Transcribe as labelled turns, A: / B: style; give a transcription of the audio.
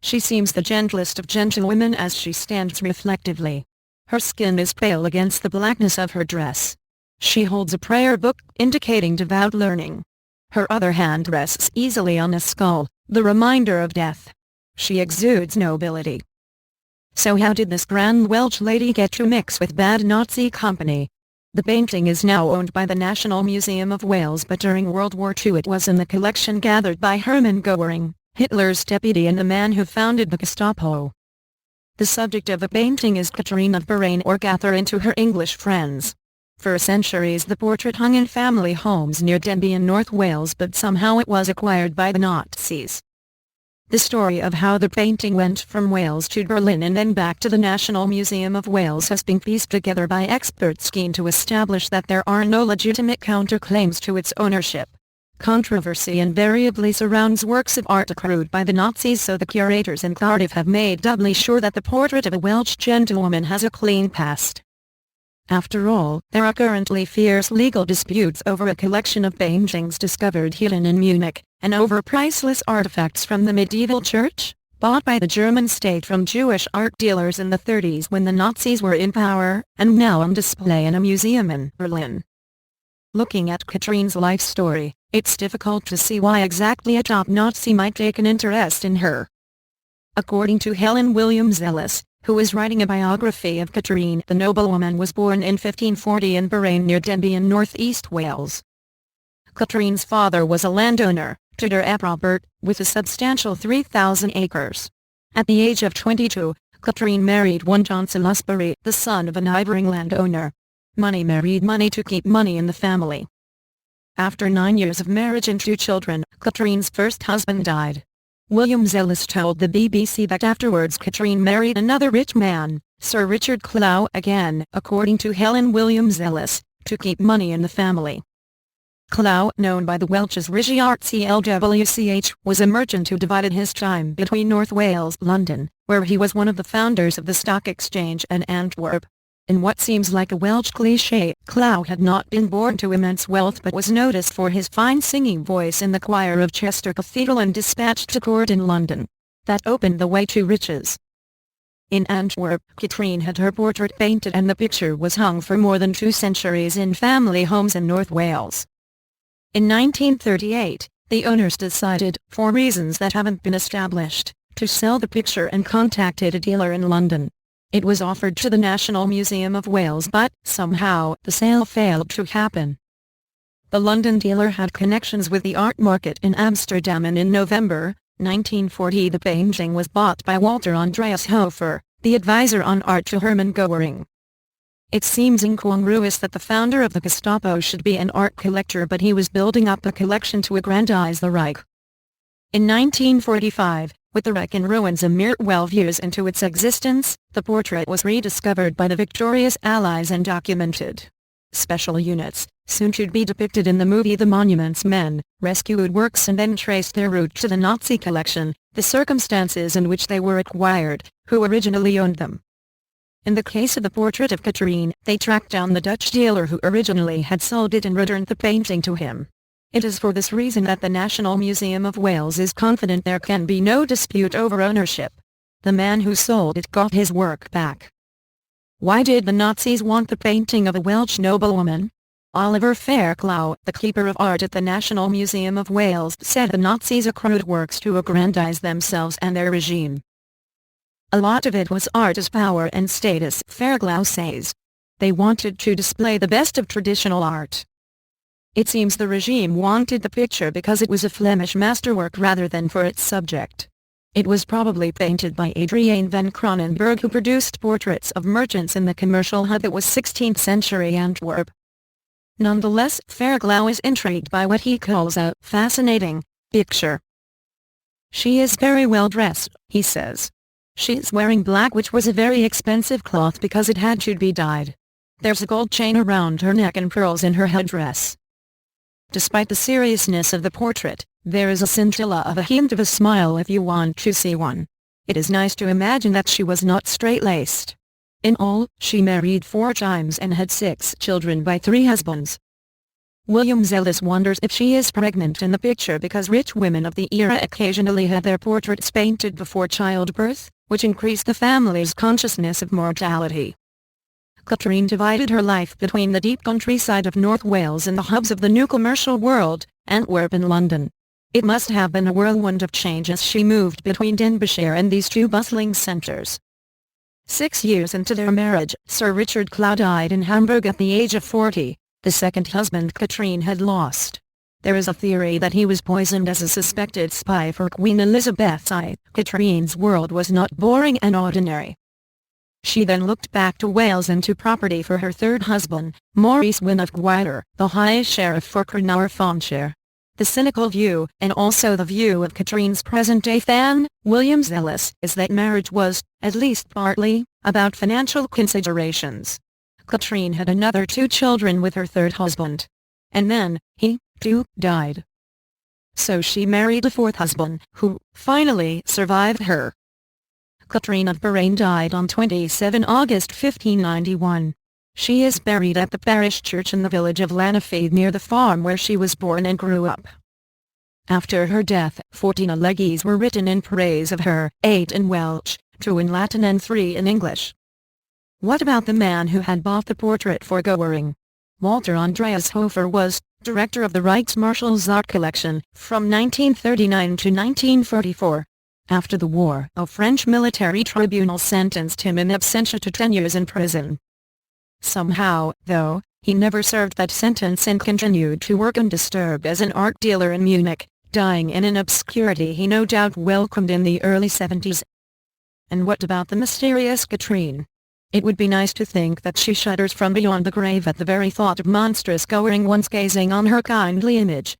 A: She seems the gentlest of gentlewomen as she stands reflectively. Her skin is pale against the blackness of her dress. She holds a prayer book, indicating devout learning. Her other hand rests easily on a skull, the reminder of death. She exudes nobility. So how did this grand Welsh lady get to mix with bad Nazi company? The painting is now owned by the National Museum of Wales, but during World War II it was in the collection gathered by Hermann Goering, Hitler's deputy and the man who founded the Gestapo. The subject of the painting is Catherine of Bahrain, or Catherine to her English friends. For centuries the portrait hung in family homes near Denbigh in North Wales, but somehow it was acquired by the Nazis. The story of how the painting went from Wales to Berlin and then back to the National Museum of Wales has been pieced together by experts keen to establish that there are no legitimate counterclaims to its ownership. Controversy invariably surrounds works of art accrued by the Nazis, so the curators in Cardiff have made doubly sure that the portrait of a Welsh gentlewoman has a clean past. After all, there are currently fierce legal disputes over a collection of paintings discovered hidden in Munich, and over priceless artifacts from the medieval church, bought by the German state from Jewish art dealers in the 30s when the Nazis were in power, and now on display in a museum in Berlin. Looking at Catherine's life story, it's difficult to see why exactly a top Nazi might take an interest in her. According to Helen Williams Ellis, who is writing a biography of Catherine, the noblewoman was born in 1540 in Bahrain near Denbigh in northeast Wales. Catherine's father was a landowner, Tudor ap Robert, with a substantial 3,000 acres. At the age of 22, Catherine married one John Salisbury, the son of a neighboring landowner. Money married money to keep money in the family. After 9 years of marriage and 2 children, Catherine's first husband died. Williams Ellis told the BBC that afterwards Catherine married another rich man, Sir Richard Clough, again, according to Helen Williams Ellis, to keep money in the family. Clough, known by the Welsh as Clwch, was a merchant who divided his time between North Wales, London, where he was one of the founders of the Stock Exchange, and Antwerp. In what seems like a Welsh cliché, Clough had not been born to immense wealth but was noticed for his fine singing voice in the choir of Chester Cathedral and dispatched to court in London. That opened the way to riches. In Antwerp, Catherine had her portrait painted and the picture was hung for more than 2 centuries in family homes in North Wales. In 1938, the owners decided, for reasons that haven't been established, to sell the picture and contacted a dealer in London. It was offered to the National Museum of Wales, but, somehow, the sale failed to happen. The London dealer had connections with the art market in Amsterdam, and in November 1940 the painting was bought by Walter Andreas Hofer, the advisor on art to Hermann Goering. It seems incongruous that the founder of the Gestapo should be an art collector, but he was building up a collection to aggrandize the Reich. In 1945, with the wreck in ruins a mere 12 years into its existence, the portrait was rediscovered by the victorious Allies and documented. Special units, soon to be depicted in the movie The Monuments Men, rescued works and then traced their route to the Nazi collection, the circumstances in which they were acquired, who originally owned them. In the case of the portrait of Catherine, they tracked down the Dutch dealer who originally had sold it and returned the painting to him. It is for this reason that the National Museum of Wales is confident there can be no dispute over ownership. The man who sold it got his work back. Why did the Nazis want the painting of a Welsh noblewoman? Oliver Fairclough, the keeper of art at the National Museum of Wales, said the Nazis accrued works to aggrandize themselves and their regime. A lot of it was art as power and status, Fairclough says. They wanted to display the best of traditional art. It seems the regime wanted the picture because it was a Flemish masterwork rather than for its subject. It was probably painted by Adriaan van Cronenberg, who produced portraits of merchants in the commercial hub that was 16th century Antwerp. Nonetheless, Fairclough is intrigued by what he calls a fascinating picture. She is very well dressed, he says. She is wearing black, which was a very expensive cloth because it had to be dyed. There's a gold chain around her neck and pearls in her headdress. Despite the seriousness of the portrait, there is a scintilla of a hint of a smile if you want to see one. It is nice to imagine that she was not straight-laced. In all, she married 4 times and had 6 children by 3 husbands. William Zellis wonders if she is pregnant in the picture because rich women of the era occasionally had their portraits painted before childbirth, which increased the family's consciousness of mortality. Katrine divided her life between the deep countryside of North Wales and the hubs of the new commercial world, Antwerp and London. It must have been a whirlwind of change as she moved between Denbighshire and these two bustling centres. 6 years into their marriage, Sir Richard Clow died in Hamburg at the age of 40, the second husband Katrine had lost. There is a theory that he was poisoned as a suspected spy for Queen Elizabeth I. Katrine's world was not boring and ordinary. She then looked back to Wales and to property for her third husband, Maurice Wynne of Gwydir, the High Sheriff for Carnarvonshire. The cynical view, and also the view of Katrine's present-day fan, William Zellis, is that marriage was, at least partly, about financial considerations. Katrine had another 2 children with her third husband. And then, he, too, died. So she married a fourth husband, who, finally, survived her. Katrine of Bahrain died on 27 August 1591. She is buried at the parish church in the village of Llanafeid near the farm where she was born and grew up. After her death, 14 elegies were written in praise of her, 8 in Welsh, 2 in Latin and 3 in English. What about the man who had bought the portrait for Goering? Walter Andreas Hofer was director of the Rijksmarshal's art collection from 1939 to 1944. After the war, a French military tribunal sentenced him in absentia to 10 years in prison. Somehow, though, he never served that sentence and continued to work undisturbed as an art dealer in Munich, dying in an obscurity he no doubt welcomed in the early 70s. And what about the mysterious Katrine? It would be nice to think that she shudders from beyond the grave at the very thought of monstrous Goering once gazing on her kindly image.